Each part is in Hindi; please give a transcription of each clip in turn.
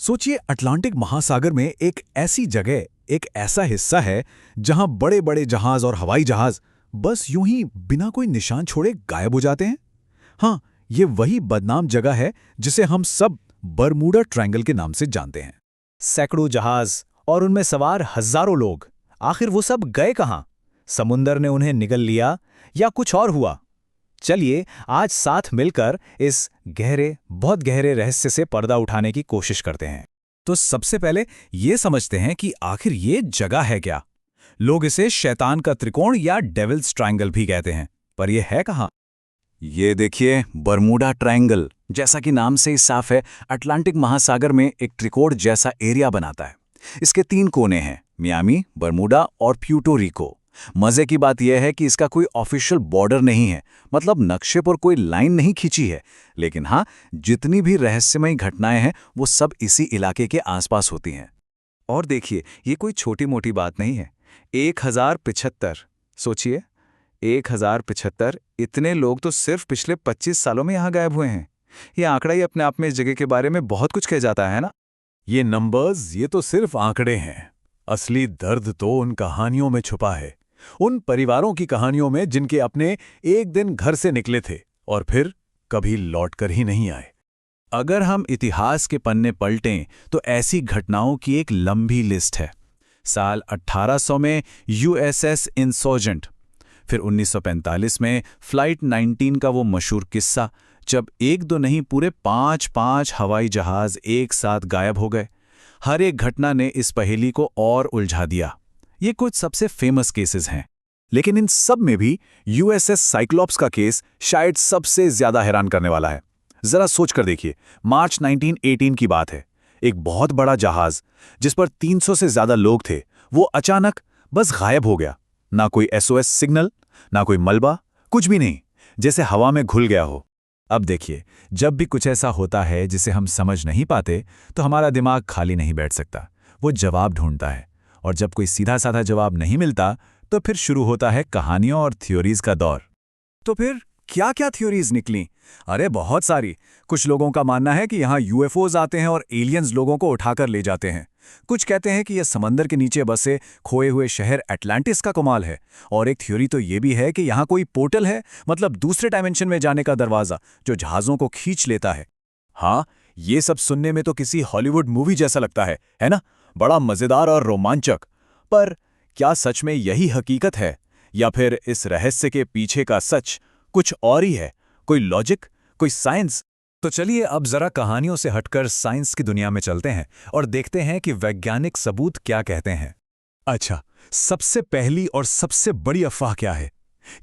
सोचिए, अटलांटिक महासागर में एक ऐसी जगह, एक ऐसा हिस्सा है जहां बड़े बड़े जहाज और हवाई जहाज बस यूं ही बिना कोई निशान छोड़े गायब हो जाते हैं। हाँ, ये वही बदनाम जगह है जिसे हम सब बरमूडा ट्रायंगल के नाम से जानते हैं। सैकड़ों जहाज और उनमें सवार हजारों लोग, आखिर वो सब गए कहाँ? समुंदर ने उन्हें निगल लिया या कुछ और हुआ? चलिए आज साथ मिलकर इस गहरे, बहुत गहरे रहस्य से पर्दा उठाने की कोशिश करते हैं। तो सबसे पहले ये समझते हैं कि आखिर ये जगह है क्या। लोग इसे शैतान का त्रिकोण या डेविल्स ट्रायंगल भी कहते हैं, पर यह है कहाँ? ये देखिए, बरमूडा ट्रायंगल, जैसा कि नाम से ही साफ है, अटलांटिक महासागर में एक त्रिकोण जैसा एरिया बनाता है। इसके 3 कोने हैं, मियामी, बरमूडा और प्यूर्टो रिको। मजे की बात यह है कि इसका कोई ऑफिशियल बॉर्डर नहीं है, मतलब नक्शे पर कोई लाइन नहीं खींची है, लेकिन हाँ, जितनी भी रहस्यमयी घटनाएं हैं वो सब इसी इलाके के आसपास होती हैं। और देखिए, ये कोई छोटी मोटी बात नहीं है। 1075, सोचिए, 1075, इतने लोग तो सिर्फ पिछले 25 सालों में यहाँ गायब हुए हैं। ये आंकड़ा ही अपने आप में इस जगह के बारे में बहुत कुछ कह जाता है ना। ये नंबर्स, ये तो सिर्फ आंकड़े हैं। असली दर्द तो उन कहानियों में छुपा है, उन परिवारों की कहानियों में जिनके अपने एक दिन घर से निकले थे और फिर कभी लौटकर ही नहीं आए। अगर हम इतिहास के पन्ने पलटें तो ऐसी घटनाओं की एक लंबी लिस्ट है। साल 1800 में यूएसएस इंसर्जेंट, फिर 1945 में फ्लाइट 19 का वो मशहूर किस्सा जब 1-2 नहीं पूरे 5-5 हवाई जहाज एक साथ गायब हो गए। हर एक घटना ने इस पहेली को और उलझा दिया। ये कुछ सबसे फेमस केसेस हैं, लेकिन इन सब में भी यूएसएस साइक्लॉप्स का केस शायद सबसे ज्यादा हैरान करने वाला है। जरा सोच कर देखिए, मार्च 1918 की बात है। एक बहुत बड़ा जहाज जिस पर 300 से ज्यादा लोग थे, वो अचानक बस गायब हो गया। ना कोई एसओएस सिग्नल, ना कोई मलबा, कुछ भी नहीं, जैसे हवा में घुल गया हो। अब देखिए, जब भी कुछ ऐसा होता है जिसे हम समझ नहीं पाते, तो हमारा दिमाग खाली नहीं बैठ सकता, वो जवाब ढूंढता है। और जब कोई सीधा साधा जवाब नहीं मिलता, तो फिर शुरू होता है कहानियों और थ्योरीज का दौर। तो फिर क्या क्या थ्योरीज निकली? अरे बहुत सारी। कुछ लोगों का मानना है कि यहाँ यूएफओज आते हैं और एलियंस लोगों को उठाकर ले जाते हैं। कुछ कहते हैं कि यह समंदर के नीचे बसे खोए हुए शहर एटलांटिस का कमाल है। और एक थ्योरी तो ये भी है कि यहाँ कोई पोर्टल है, मतलब दूसरे डायमेंशन में जाने का दरवाजा, जो जहाज़ों को खींच लेता है। हाँ, ये सब सुनने में तो किसी हॉलीवुड मूवी जैसा लगता है ना? बड़ा मजेदार और रोमांचक। पर क्या सच में यही हकीकत है, या फिर इस रहस्य के पीछे का सच कुछ और ही है? कोई लॉजिक, कोई साइंस? तो चलिए अब जरा कहानियों से हटकर साइंस की दुनिया में चलते हैं और देखते हैं कि वैज्ञानिक सबूत क्या कहते हैं। अच्छा, सबसे पहली और सबसे बड़ी अफवाह क्या है?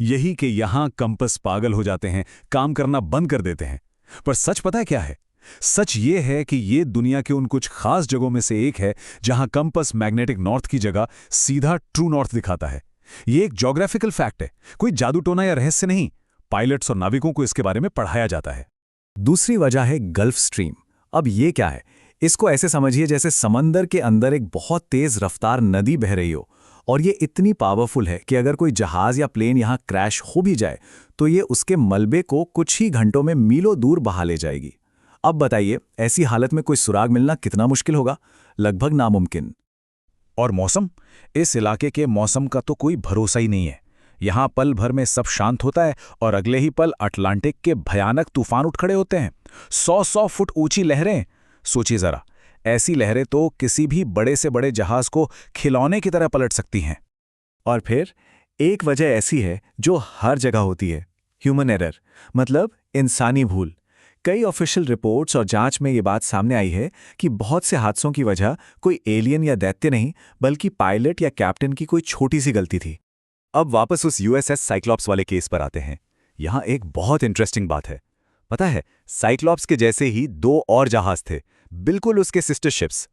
यही कि यहां कंपास पागल हो जाते हैं, काम करना बंद कर देते हैं। पर सच पता है क्या है? सच ये है कि ये दुनिया के उन कुछ खास जगहों में से एक है जहां कंपास मैग्नेटिक नॉर्थ की जगह सीधा ट्रू नॉर्थ दिखाता है। ये एक ज्योग्राफिकल फैक्ट है, कोई जादू टोना या रहस्य नहीं। पायलट्स और नाविकों को इसके बारे में पढ़ाया जाता है। दूसरी वजह है गल्फ स्ट्रीम। अब ये क्या है? इसको ऐसे समझिए जैसे समंदर के अंदर एक बहुत तेज रफ्तार नदी बह रही हो, और ये इतनी पावरफुल है कि अगर कोई जहाज या प्लेन यहां क्रैश हो भी जाए तो ये उसके मलबे को कुछ ही घंटों में मीलों दूर बहा ले जाएगी। अब बताइए, ऐसी हालत में कोई सुराग मिलना कितना मुश्किल होगा? लगभग नामुमकिन। और मौसम? इस इलाके के मौसम का तो कोई भरोसा ही नहीं है। यहाँ पल भर में सब शांत होता है और अगले ही पल अटलांटिक के भयानक तूफान उठ खड़े होते हैं। 100-100 फुट ऊंची लहरें। सोचिए जरा, ऐसी लहरें तो किसी भी बड़े से बड़े जहाज को खिलौने की तरह पलट सकती हैं। और फिर एक वजह ऐसी है जो हर जगह होती है, ह्यूमन एरर, मतलब इंसानी भूल। कई ऑफिशियल रिपोर्ट्स और जांच में ये बात सामने आई है कि बहुत से हादसों की वजह कोई एलियन या दैत्य नहीं, बल्कि पायलट या कैप्टन की कोई छोटी सी गलती थी। अब वापस उस यूएसएस साइक्लॉप्स वाले केस पर आते हैं। यहाँ एक बहुत इंटरेस्टिंग बात है। पता है, साइक्लॉप्स के जैसे ही 2 और जहाज थे, बिल्कुल उसके सिस्टर शिप्स,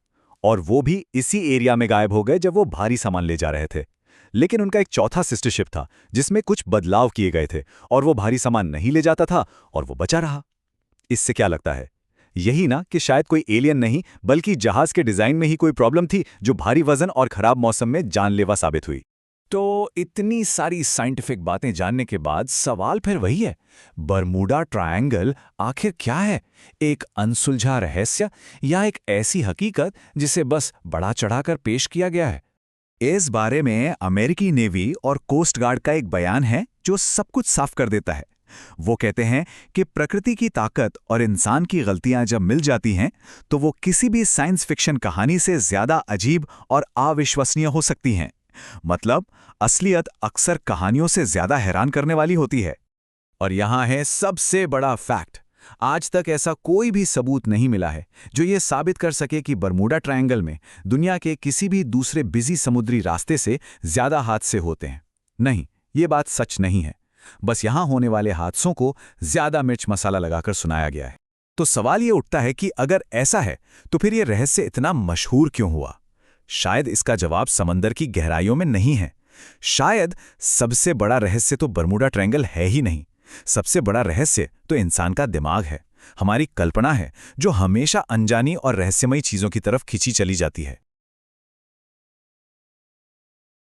और वो भी इसी एरिया में गायब हो गए जब वो भारी सामान ले जा रहे थे। लेकिन उनका एक चौथा सिस्टर शिप था जिसमें कुछ बदलाव किए गए थे, और वो भारी सामान नहीं ले जाता था और वो बचा रहा। इससे क्या लगता है? यही ना कि शायद कोई एलियन नहीं, बल्कि जहाज के डिजाइन में ही कोई प्रॉब्लम थी जो भारी वजन और खराब मौसम में जानलेवा साबित हुई। तो इतनी सारी साइंटिफिक बातें जानने के बाद सवाल फिर वही है, बरमूडा ट्रायंगल आखिर क्या है? एक अनसुलझा रहस्य या एक ऐसी हकीकत जिसे बस बढ़ा चढ़ाकर पेश किया गया है? इस बारे में अमेरिकी नेवी और कोस्ट गार्ड का एक बयान है जो सब कुछ साफ कर देता है। वो कहते हैं कि प्रकृति की ताकत और इंसान की गलतियां जब मिल जाती हैं तो वो किसी भी साइंस फिक्शन कहानी से ज्यादा अजीब और अविश्वसनीय हो सकती हैं। मतलब असलियत अक्सर कहानियों से ज्यादा हैरान करने वाली होती है। और यहां है सबसे बड़ा फैक्ट, आज तक ऐसा कोई भी सबूत नहीं मिला है जो ये साबित कर सके कि बरमूडा ट्रायंगल में दुनिया के किसी भी दूसरे बिजी समुद्री रास्ते से ज्यादा हादसे होते हैं। नहीं, ये बात सच नहीं है। बस यहां होने वाले हादसों को ज्यादा मिर्च मसाला लगाकर सुनाया गया है। तो सवाल ये उठता है कि अगर ऐसा है तो फिर ये रहस्य इतना मशहूर क्यों हुआ? शायद इसका जवाब समंदर की गहराइयों में नहीं है। शायद सबसे बड़ा रहस्य तो बरमूडा ट्रायंगल है ही नहीं। सबसे बड़ा रहस्य तो इंसान का दिमाग है, हमारी कल्पना है, जो हमेशा अनजानी और रहस्यमयी चीजों की तरफ खींची चली जाती है।